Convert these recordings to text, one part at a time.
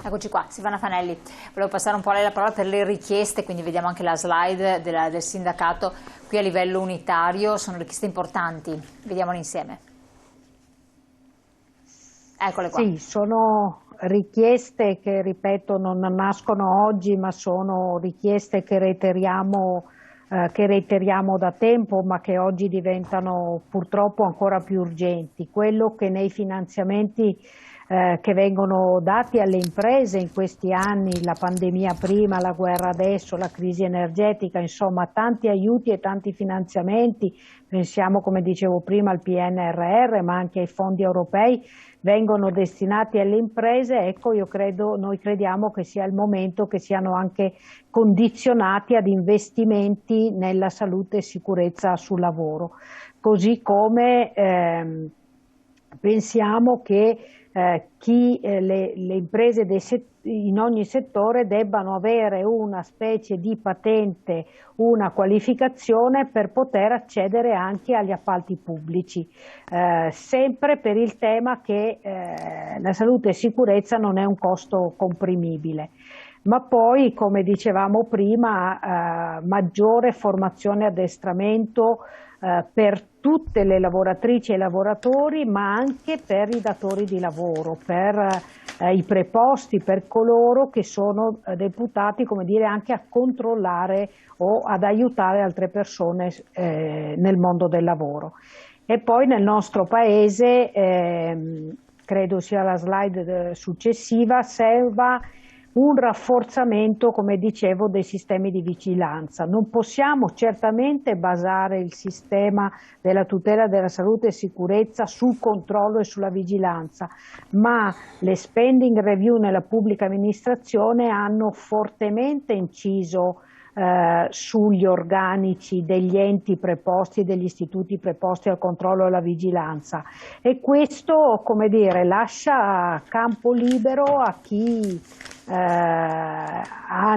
Eccoci qua, Silvana Fanelli, volevo passare un po' a lei la parola per le richieste, quindi vediamo anche la slide del sindacato qui a livello unitario, sono richieste importanti, vediamole insieme. Eccole qua. Sì, sono richieste che, ripeto, non nascono oggi, ma sono richieste che reiteriamo da tempo, ma che oggi diventano purtroppo ancora più urgenti. Quello che nei finanziamenti che vengono dati alle imprese in questi anni, la pandemia prima, la guerra adesso, la crisi energetica, insomma tanti aiuti e tanti finanziamenti, pensiamo come dicevo prima al PNRR ma anche ai fondi europei, vengono destinati alle imprese. Ecco, noi crediamo che sia il momento che siano anche condizionati ad investimenti nella salute e sicurezza sul lavoro, così come pensiamo che le imprese in ogni settore debbano avere una specie di patente, una qualificazione per poter accedere anche agli appalti pubblici, sempre per il tema che la salute e sicurezza non è un costo comprimibile. Ma poi, come dicevamo prima, maggiore formazione e addestramento per tutte le lavoratrici e i lavoratori, ma anche per i datori di lavoro, per i preposti, per coloro che sono deputati, come dire, anche a controllare o ad aiutare altre persone nel mondo del lavoro. E poi nel nostro Paese, credo sia la slide successiva, serva un rafforzamento, come dicevo, dei sistemi di vigilanza. Non possiamo certamente basare il sistema della tutela della salute e sicurezza sul controllo e sulla vigilanza, ma le spending review nella pubblica amministrazione hanno fortemente inciso sugli organici degli enti preposti e degli istituti preposti al controllo e alla vigilanza, e questo, come dire, lascia campo libero a chi ha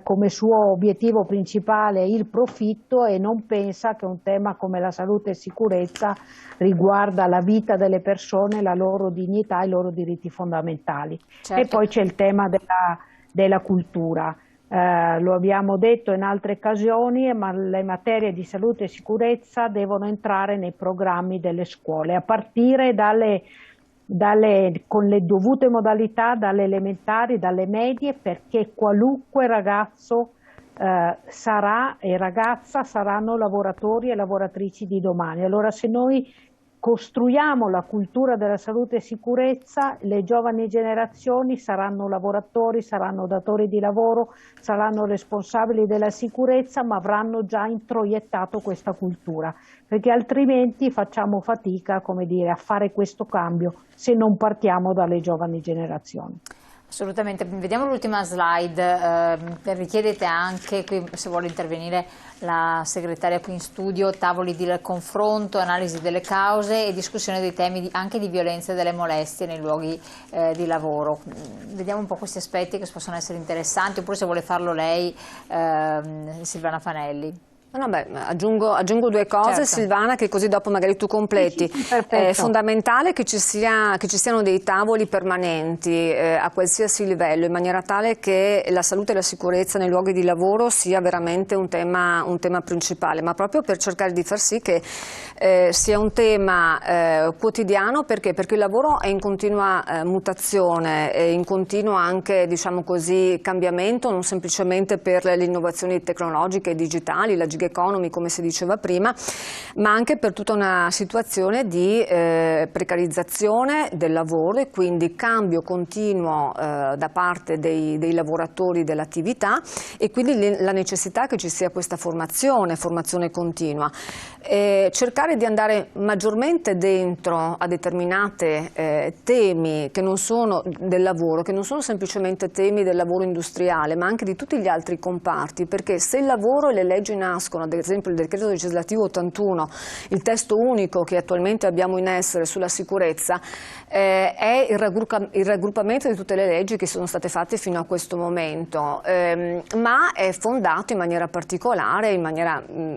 come suo obiettivo principale il profitto e non pensa che un tema come la salute e sicurezza riguarda la vita delle persone, la loro dignità e i loro diritti fondamentali. Certo. E poi c'è il tema della cultura. Lo abbiamo detto in altre occasioni, ma le materie di salute e sicurezza devono entrare nei programmi delle scuole, a partire con le dovute modalità, dalle elementari, dalle medie, perché qualunque ragazzo sarà e ragazza saranno lavoratori e lavoratrici di domani. Allora, se noi costruiamo la cultura della salute e sicurezza, le giovani generazioni saranno lavoratori, saranno datori di lavoro, saranno responsabili della sicurezza, ma avranno già introiettato questa cultura, perché altrimenti facciamo fatica, come dire, a fare questo cambio se non partiamo dalle giovani generazioni. Assolutamente, vediamo l'ultima slide, richiedete anche, qui se vuole intervenire la segretaria qui in studio, tavoli di confronto, analisi delle cause e discussione dei temi anche di violenza e delle molestie nei luoghi di lavoro. Vediamo un po' questi aspetti che possono essere interessanti, oppure se vuole farlo lei, Silvana Fanelli. No, beh, aggiungo due cose, certo. Silvana, che così dopo magari tu completi. È fondamentale che ci siano dei tavoli permanenti a qualsiasi livello, in maniera tale che la salute e la sicurezza nei luoghi di lavoro sia veramente un tema principale, ma proprio per cercare di far sì che sia un tema quotidiano. Perché il lavoro è in continua mutazione, in continuo anche, diciamo così, cambiamento, non semplicemente per le innovazioni tecnologiche e digitali, la gig economy come si diceva prima, ma anche per tutta una situazione di precarizzazione del lavoro e quindi cambio continuo da parte dei lavoratori dell'attività, e quindi la necessità che ci sia questa formazione continua. Cercare di andare maggiormente dentro a determinate temi che non sono del lavoro, che non sono semplicemente temi del lavoro industriale, ma anche di tutti gli altri comparti, perché se il lavoro e le leggi nascono favoriscono, ad esempio il decreto legislativo 81, il testo unico che attualmente abbiamo in essere sulla sicurezza, è il raggruppamento di tutte le leggi che sono state fatte fino a questo momento, ma è fondato in maniera particolare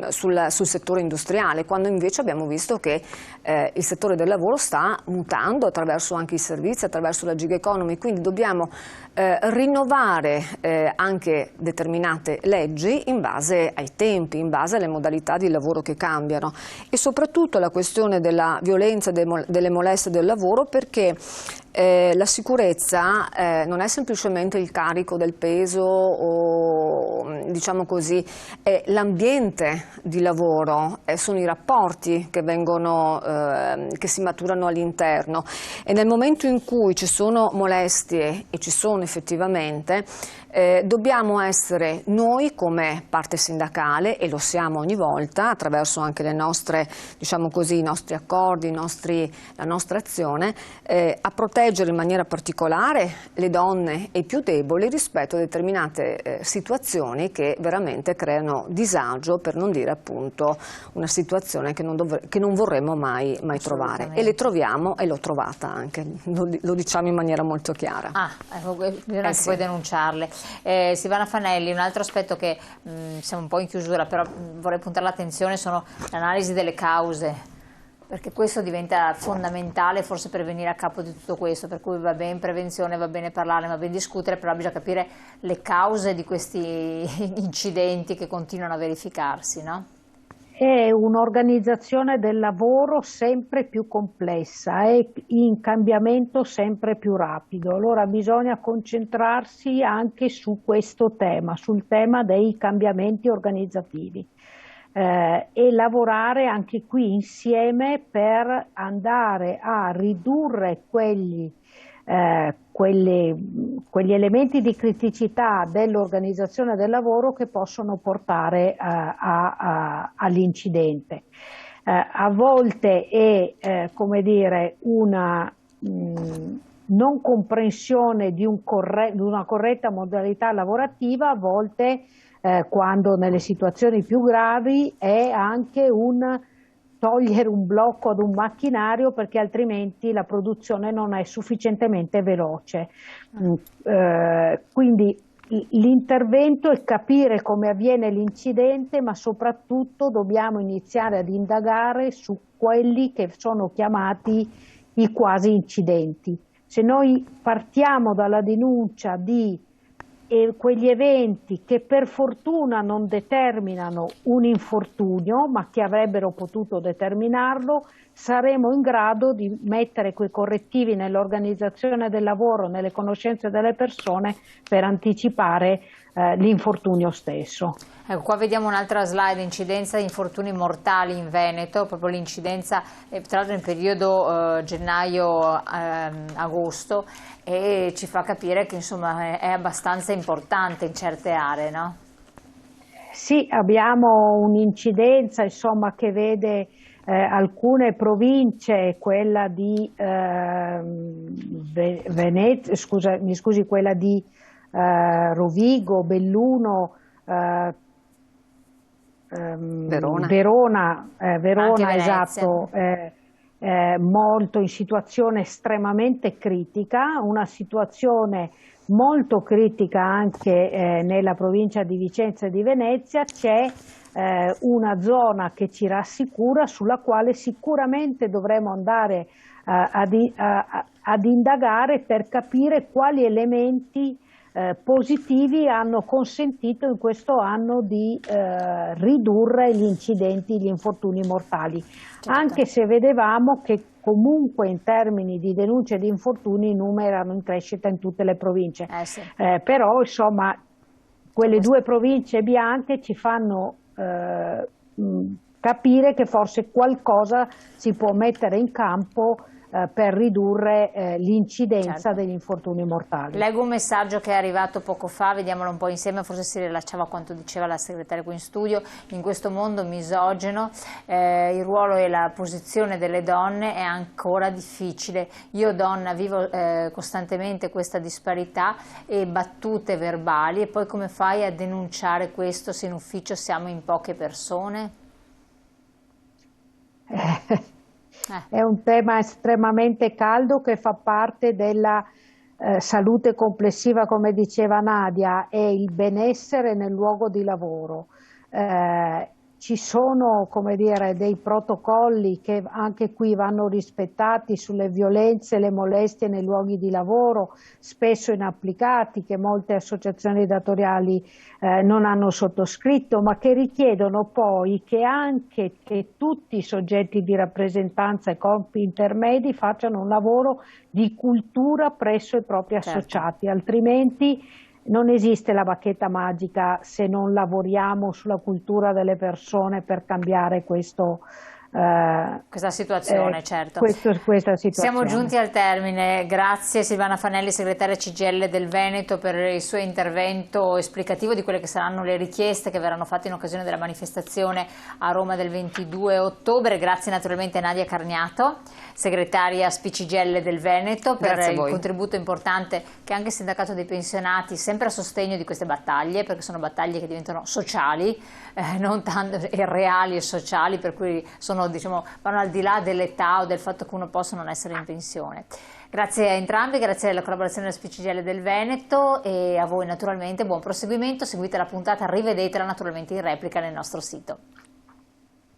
sul settore industriale, quando invece abbiamo visto che il settore del lavoro sta mutando attraverso anche i servizi, attraverso la gig economy, quindi dobbiamo rinnovare anche determinate leggi in base ai tempi, in base alle modalità di lavoro che cambiano, e soprattutto la questione della violenza e delle molestie del lavoro, perché la sicurezza non è semplicemente il carico del peso o, diciamo così, è l'ambiente di lavoro, sono i rapporti che che si maturano all'interno, e nel momento in cui ci sono molestie, e ci sono effettivamente, dobbiamo essere noi come parte sindacale, e lo siamo ogni volta attraverso anche le nostre, diciamo così, i nostri accordi, la nostra azione, a proteggere in maniera particolare le donne e i più deboli rispetto a determinate situazioni che veramente creano disagio, per non dire appunto una situazione che non vorremmo mai trovare, e le troviamo, e l'ho trovata anche, lo diciamo in maniera molto chiara. Ecco, bisogna anche poi denunciarle. Silvana Fanelli, un altro aspetto che siamo un po' in chiusura, però vorrei puntare l'attenzione, sono l'analisi delle cause, perché questo diventa fondamentale forse per venire a capo di tutto questo, per cui va bene prevenzione, va bene parlare, va bene discutere, però bisogna capire le cause di questi incidenti che continuano a verificarsi, no? È un'organizzazione del lavoro sempre più complessa e in cambiamento sempre più rapido. Allora bisogna concentrarsi anche su questo tema, sul tema dei cambiamenti organizzativi, e lavorare anche qui insieme per andare a ridurre quegli elementi di criticità dell'organizzazione del lavoro che possono portare all'incidente. A volte è come dire, una non comprensione di una corretta modalità lavorativa, a volte quando nelle situazioni più gravi è anche togliere un blocco ad un macchinario, perché altrimenti la produzione non è sufficientemente veloce. Quindi l'intervento è capire come avviene l'incidente, ma soprattutto dobbiamo iniziare ad indagare su quelli che sono chiamati i quasi incidenti. Se noi partiamo dalla denuncia di quegli eventi che per fortuna non determinano un infortunio, ma che avrebbero potuto determinarlo, saremo in grado di mettere quei correttivi nell'organizzazione del lavoro, nelle conoscenze delle persone, per anticipare l'infortunio stesso. Ecco, qua vediamo un'altra slide, incidenza di infortuni mortali in Veneto, proprio l'incidenza, tra l'altro nel periodo gennaio-agosto, e ci fa capire che insomma è abbastanza importante in certe aree, no? Sì, abbiamo un'incidenza insomma che vede alcune province, quella di Venezia, quella di Rovigo, Belluno, Verona, esatto, molto in situazione estremamente critica, una situazione molto critica anche nella provincia di Vicenza e di Venezia. C'è una zona che ci rassicura, sulla quale sicuramente dovremo andare ad indagare per capire quali elementi positivi hanno consentito in questo anno di ridurre gli incidenti, gli infortuni mortali, certo. Anche se vedevamo che comunque in termini di denunce di infortuni i numeri erano in crescita in tutte le province, sì. Però insomma quelle due province bianche ci fanno capire che forse qualcosa si può mettere in campo per ridurre l'incidenza degli infortuni mortali. Leggo un messaggio che è arrivato poco fa, vediamolo un po' insieme, forse si rilacciava a quanto diceva la segretaria qui in studio. In questo mondo misogino il ruolo e la posizione delle donne è ancora difficile. Io donna vivo costantemente questa disparità e battute verbali, e poi come fai a denunciare questo se in ufficio siamo in poche persone? È un tema estremamente caldo che fa parte della salute complessiva, come diceva Nadia, e il benessere nel luogo di lavoro. Ci sono, come dire, dei protocolli che anche qui vanno rispettati sulle violenze e le molestie nei luoghi di lavoro, spesso inapplicati, che molte associazioni datoriali non hanno sottoscritto, ma che richiedono poi che tutti i soggetti di rappresentanza e corpi intermedi facciano un lavoro di cultura presso i propri associati, altrimenti non esiste la bacchetta magica se non lavoriamo sulla cultura delle persone per cambiare questa situazione, certo. Questa situazione. Siamo giunti al termine. Grazie Silvana Fanelli, segretaria CGIL del Veneto, per il suo intervento esplicativo di quelle che saranno le richieste che verranno fatte in occasione della manifestazione a Roma del 22 ottobre. Grazie naturalmente a Nadia Carniato, segretaria SPCGIL del Veneto, per il contributo importante che anche il sindacato dei pensionati, sempre a sostegno di queste battaglie, perché sono battaglie che diventano sociali, non tanto reali e sociali, per cui vanno al di là dell'età o del fatto che uno possa non essere in pensione. Grazie a entrambi, grazie alla collaborazione del SPCGIL del Veneto, e a voi naturalmente buon proseguimento. Seguite la puntata, rivedetela naturalmente in replica nel nostro sito.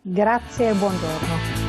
Grazie e buongiorno.